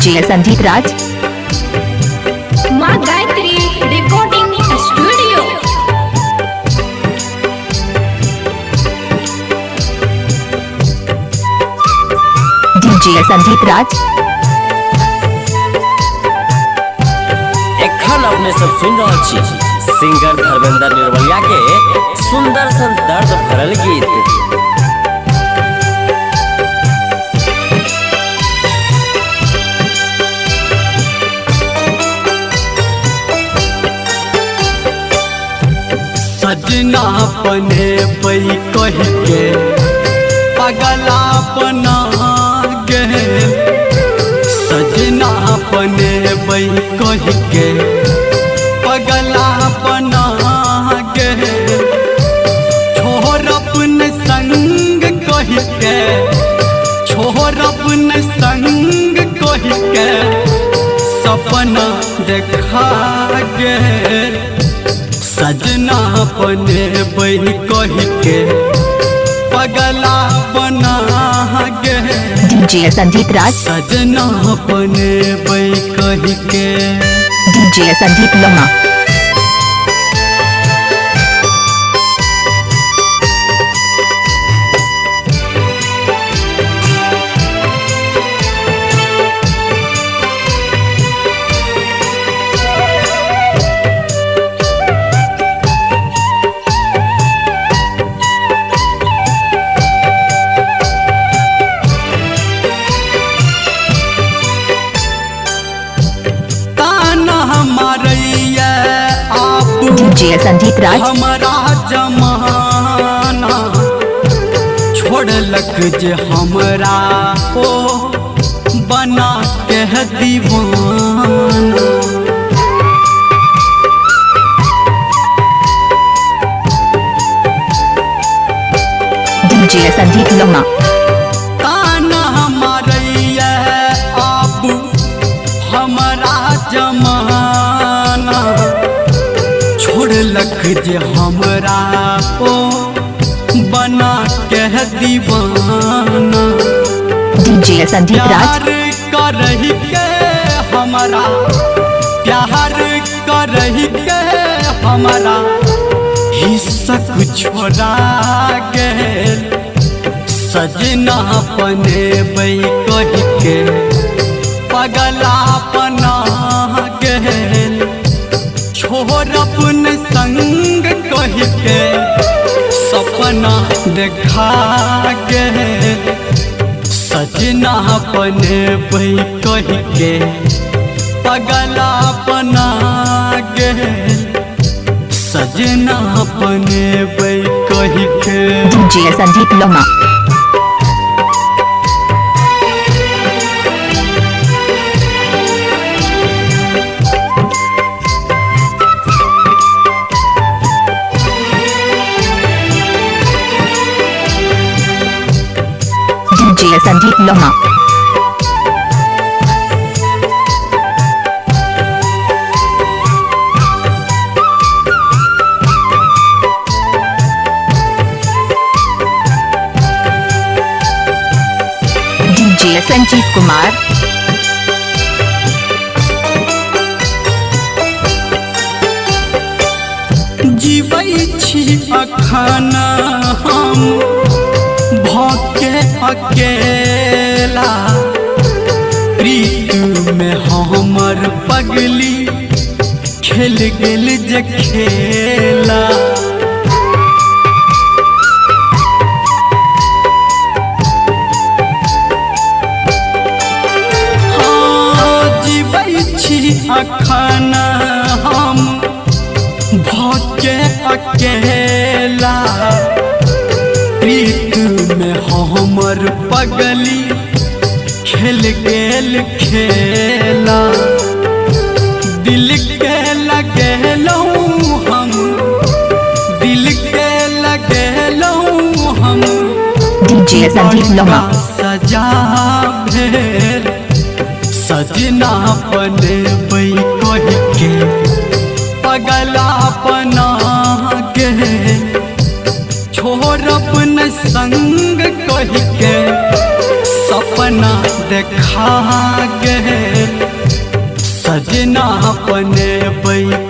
DJ Sanjeet Raj Maa Gayatri recording studio. DJ Sanjeet Raj एखन अपने सब सुन रहा छी सिंगर धर्मेंद्र निर्मलिया के सुंदर सन दर्द भरल गीत। सजना पने पई कह के पगला बना गे, सजना पने पई कह के पगला बना गे, छोर अपन संग कह के, छोर अपन संग कह के सपना देखा गे, सजना पने बही कह के पगला बना गे। डीजे संजीत राज सजना पने बही कह के डीजे संजीत लम्हा डीजे संजीत राज हमारा जमाना छोड़लक जे हमरा ओ बना के दीवाना। डीजे संजीत लम्हा ताना हमारे आप हमारा जमाना छोड़लक जे हमरा ओ बना के दीवाना। डीजे संजीत राज प्यार करही के हमारा, प्यार करही के हमारा हिस्सा छोड़ा गेल, सजना पने बई कह के पगला बना गेल, छोर अपन संग कह के सपना देखा गे, सजना पने बही कह के पगला बना गे, सजना पने बही कह के डीजे संजीत लम्हा डीजे संजीत लम्हा डीजे संजीत कुमार जीवै छी अखन हम भके अकेला, प्रीत में हमर पगली खेल गेल जे खेला। हाँ जीवै छी अखन हम भके अकेला, प्रीत में हमर पगली खेल गेल खेला। दिल के लगेलौं हम, दिल के लगेलौं हम, डीजे संजीत लम्हा सजा भेल, सजना पने बई कह के पगला बना गे, छोर अपन संग कह के सपना सपना देखा गे सजना अपने बई